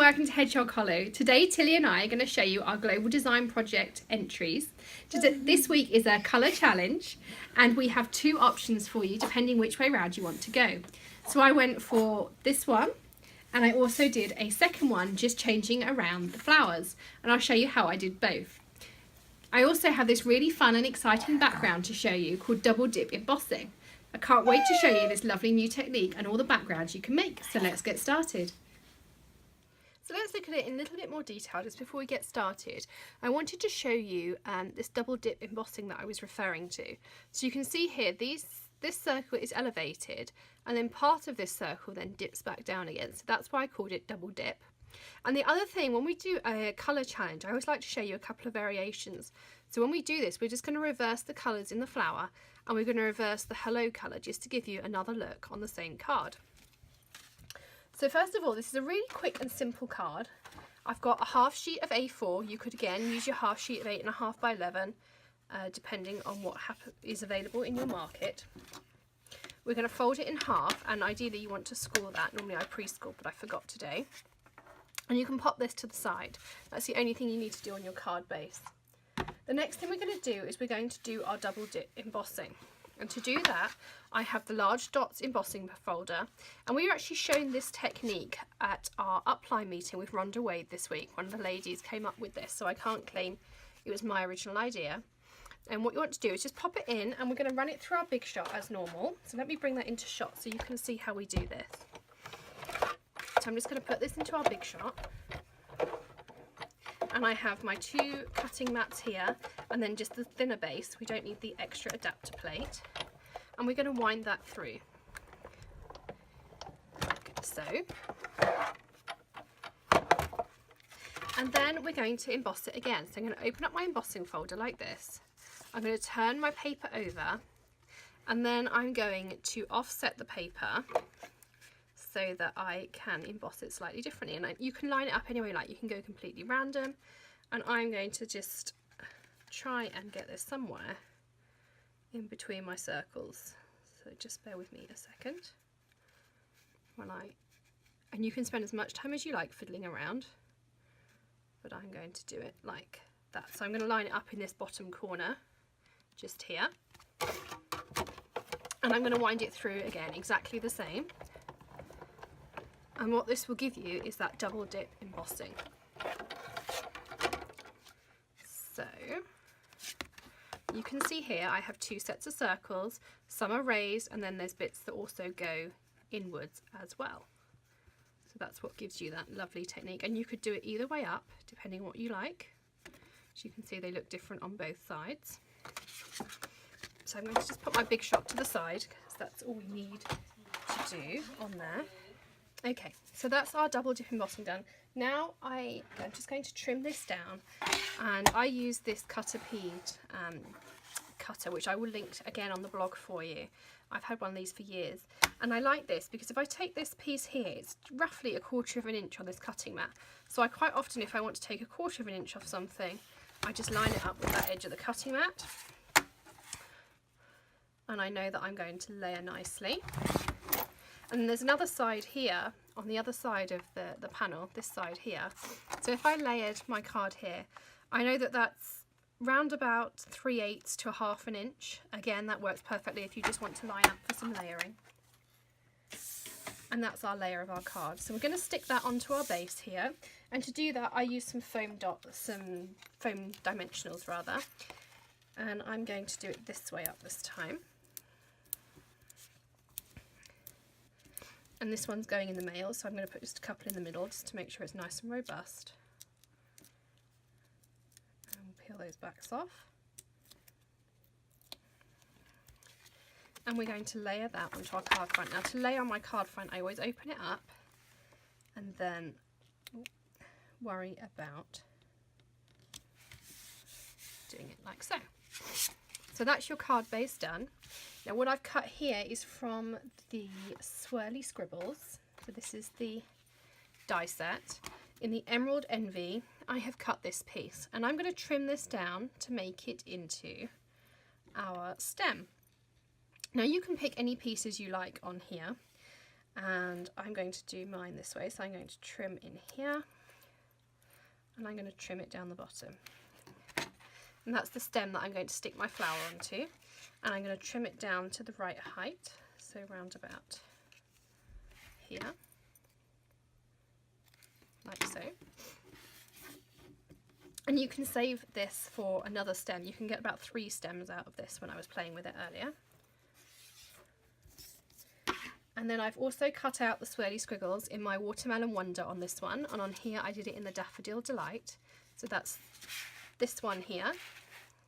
welcome to Hedgehog Hollow. Today Tilly and I are going to show you our global design project entries. This week is a colour challenge and we have two options for you depending which way round you want to go. So I went for this one and I also did a second one just changing around the flowers, and I'll show you how I did both. I also have this really fun and exciting background to show you called double dip embossing. I can't wait to show you this lovely new technique and all the backgrounds you can make, so let's get started. So let's look at it in a little bit more detail just before we get started. I wanted to show you this double dip embossing that I was referring to. So you can see here this circle is elevated and then part of this circle then dips back down again. So that's why I called it double dip. And the other thing, when we do a colour challenge, I always like to show you a couple of variations. So when we do this, we're just going to reverse the colours in the flower and we're going to reverse the hello colour just to give you another look on the same card. So first of all, this is a really quick and simple card. I've got a half sheet of A4. You could again use your half sheet of 8.5 by 11, depending on what is available in your market. We're going to fold it in half, and ideally you want to score that. Normally I pre-score, but I forgot today. And you can pop this to the side. That's the only thing you need to do on your card base. The next thing we're going to do is we're going to do our double dip embossing. And to do that, I have the large dots embossing folder, and we were actually showing this technique at our upline meeting with Rhonda Wade this week. One of the ladies came up with this, so I can't claim it was my original idea. And what you want to do is just pop it in, and we're going to run it through our big shot as normal. So let me bring that into shot so you can see how we do this. So I'm just going to put this into our big shot. And I have my two cutting mats here, and then just the thinner base. We don't need the extra adapter plate. And we're going to wind that through, like so. And then we're going to emboss it again. So I'm going to open up my embossing folder like this. I'm going to turn my paper over, and then I'm going to offset the paper so that I can emboss it slightly differently. And you can line it up anyway, like you can go completely random. And I'm going to just try and get this somewhere in between my circles. So just bear with me a second. And you can spend as much time as you like fiddling around, but I'm going to do it like that. So I'm going to line it up in this bottom corner, just here. And I'm going to wind it through again, exactly the same. And what this will give you is that double dip embossing. So you can see here I have two sets of circles. Some are raised, and then there's bits that also go inwards as well. So that's what gives you that lovely technique. And you could do it either way up, depending on what you like. As you can see, they look different on both sides. So I'm going to just put my big shot to the side, because that's all we need to do on there. Okay, so that's our double dip embossing done. Now I'm just going to trim this down, and I use this cutter peed cutter, which I will link again on the blog for you. I've had one of these for years, and I like this because if I take this piece here, it's roughly 1/4 of an inch on this cutting mat. So I quite often, if I want to take 1/4 of an inch off something, I just line it up with that edge of the cutting mat, and I know that I'm going to layer nicely. And there's another side here, on the other side of the panel, this side here. So if I layered my card here, I know that that's round about 3/8 to 1/2 an inch. Again, that works perfectly if you just want to line up for some layering. And that's our layer of our card. So we're going to stick that onto our base here. And to do that, I use some foam dimensionals rather. And I'm going to do it this way up this time. And this one's going in the male, so I'm going to put just a couple in the middle just to make sure it's nice and robust. And we'll peel those backs off. And we're going to layer that onto our card front. Now to layer on my card front, I always open it up and then worry about doing it like so. So that's your card base done. Now what I've cut here is from the Swirly Scribbles. So this is the die set. In the Emerald Envy, I have cut this piece, and I'm going to trim this down to make it into our stem. Now you can pick any pieces you like on here, And I'm going to do mine this way, so I'm going to trim in here and I'm going to trim it down the bottom. And that's the stem that I'm going to stick my flower onto, and I'm going to trim it down to the right height, so round about here, like so. And you can save this for another stem. You can get about 3 stems out of this when I was playing with it earlier. And then I've also cut out the swirly squiggles in my Watermelon Wonder on this one, and on here I did it in the Daffodil Delight. So that's this one here.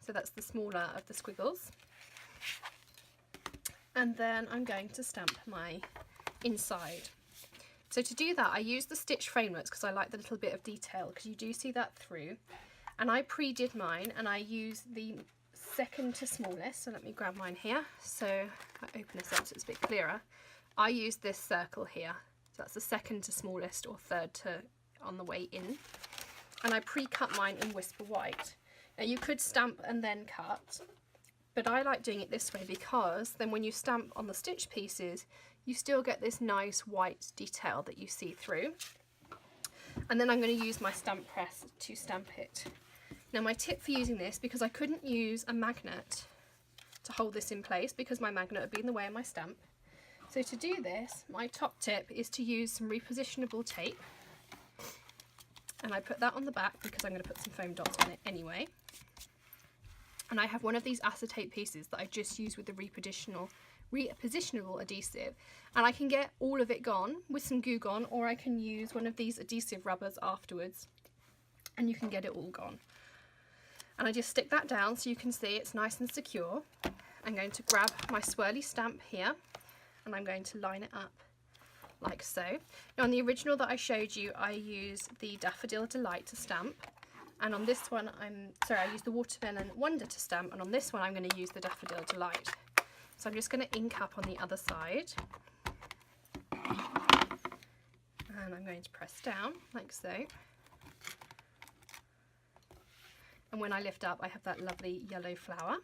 So that's the smaller of the squiggles. And then I'm going to stamp my inside. So to do that, I use the stitch framelits because I like the little bit of detail, because you do see that through. And I pre-did mine, and I use the second to smallest. So let me grab mine here. So I open this up so it's a bit clearer. I use this circle here. So that's the second to smallest, or third to on the way in. And I pre-cut mine in Whisper White. Now you could stamp and then cut, but I like doing it this way because then when you stamp on the stitch pieces, you still get this nice white detail that you see through. And then I'm going to use my stamp press to stamp it. Now my tip for using this, because I couldn't use a magnet to hold this in place because my magnet would be in the way of my stamp. So to do this, my top tip is to use some repositionable tape. And I put that on the back because I'm going to put some foam dots on it anyway. And I have one of these acetate pieces that I just use with the repositionable adhesive, and I can get all of it gone with some Goo Gone, or I can use one of these adhesive rubbers afterwards and you can get it all gone. And I just stick that down so you can see it's nice and secure. I'm going to grab my swirly stamp here and I'm going to line it up like so. Now on the original that I showed you, I used the Daffodil Delight to stamp, and on this one I used the Watermelon Wonder to stamp, and on this one I'm going to use the Daffodil Delight. So I'm just going to ink up on the other side, and I'm going to press down like so. And when I lift up, I have that lovely yellow flower.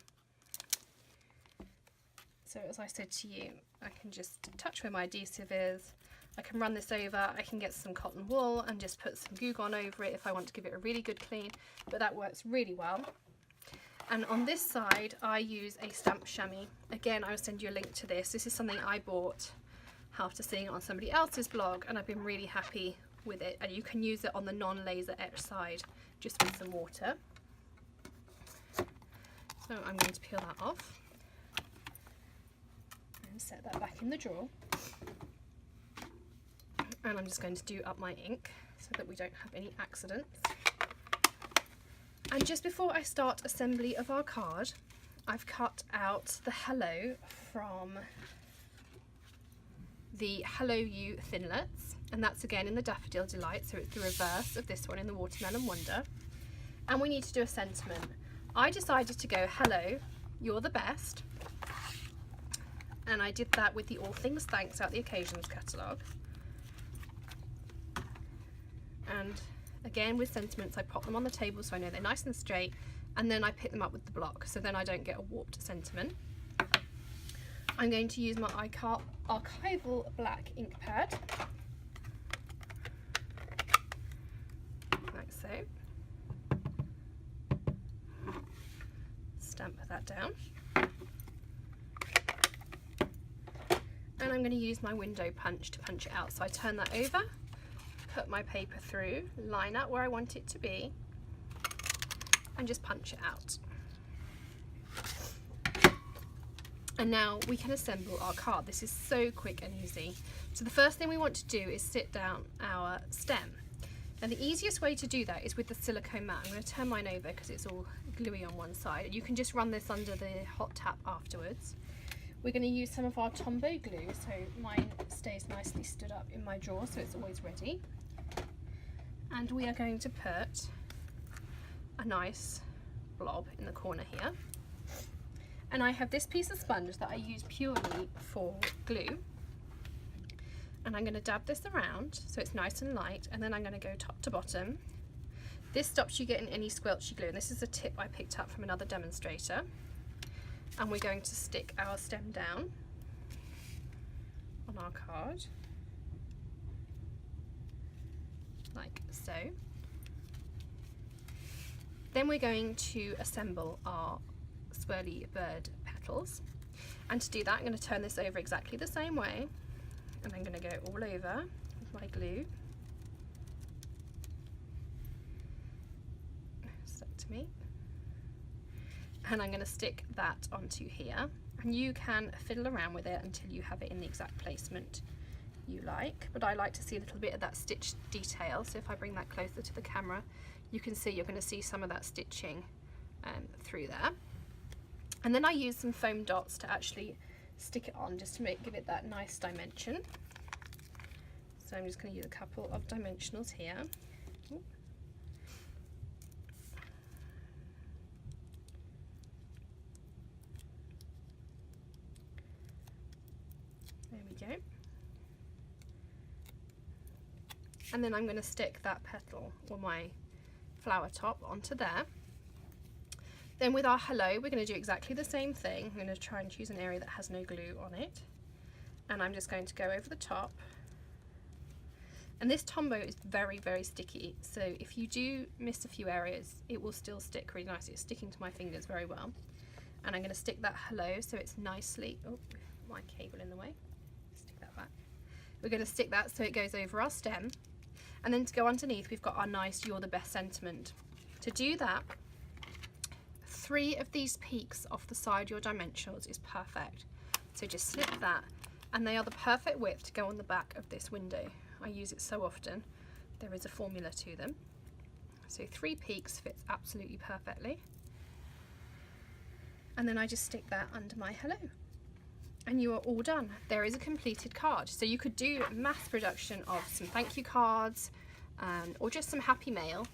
So as I said to you, I can just touch where my adhesive is. I can run this over, I can get some cotton wool and just put some Goo Gone over it if I want to give it a really good clean, but that works really well. And on this side, I use a stamp chamois. Again, I will send you a link to this. This is something I bought after seeing it on somebody else's blog, and I've been really happy with it. And you can use it on the non-laser etch side, just with some water. So I'm going to peel that off and set that back in the drawer. And I'm just going to do up my ink so that we don't have any accidents. And just before I start assembly of our card, I've cut out the hello from the Hello You Thinlets, and that's again in the Daffodil Delight, so it's the reverse of this one in the Watermelon Wonder. And we need to do a sentiment. I decided to go, hello, you're the best. And I did that with the All Things Thanks Out the Occasions catalogue. And again with sentiments, I pop them on the table so I know they're nice and straight, and then I pick them up with the block so then I don't get a warped sentiment. I'm going to use my archival black ink pad, like so. Stamp that down. And I'm going to use my window punch to punch it out. So I turn that over, put my paper through, line up where I want it to be, and just punch it out. And now we can assemble our card. This is so quick and easy. So the first thing we want to do is sit down our stem. And the easiest way to do that is with the silicone mat. I'm going to turn mine over because it's all gluey on one side. You can just run this under the hot tap afterwards. We're going to use some of our Tombow glue, so mine stays nicely stood up in my drawer so it's always ready. And we are going to put a nice blob in the corner here. And I have this piece of sponge that I use purely for glue. And I'm going to dab this around so it's nice and light, and then I'm going to go top to bottom. This stops you getting any squelchy glue, and this is a tip I picked up from another demonstrator. And we're going to stick our stem down on our card. like so. Then we're going to assemble our swirly bird petals, and to do that I'm going to turn this over exactly the same way, and I'm going to go all over with my glue. Stuck to me. And I'm going to stick that onto here, and you can fiddle around with it until you have it in the exact placement you like, but I like to see a little bit of that stitch detail, so if I bring that closer to the camera you can see, you're going to see some of that stitching through there. And then I use some foam dots to actually stick it on, just to give it that nice dimension. So I'm just going to use a couple of dimensionals here. Ooh. There we go. And then I'm going to stick that petal or my flower top onto there. Then with our hello, we're going to do exactly the same thing. I'm going to try and choose an area that has no glue on it, and I'm just going to go over the top. And this Tombow is very, very sticky, so if you do miss a few areas, it will still stick really nicely. It's sticking to my fingers very well. And I'm going to stick that hello so it's nicely, oh, my cable in the way, stick that back. We're going to stick that so it goes over our stem. And then to go underneath, we've got our nice "You're the Best" sentiment. To do that, 3 of these peaks off the side of your dimensionals is perfect. So just slip that, and they are the perfect width to go on the back of this window. I use it so often. There is a formula to them. So 3 peaks fits absolutely perfectly. And then I just stick that under my hello. And you are all done. There is a completed card. So you could do mass production of some thank you cards, or just some happy mail.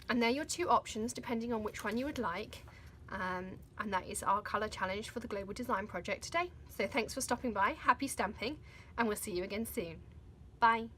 And they're your 2 options depending on which one you would like. And that is our colour challenge for the Global Design Project today. So thanks for stopping by, happy stamping, and we'll see you again soon. Bye.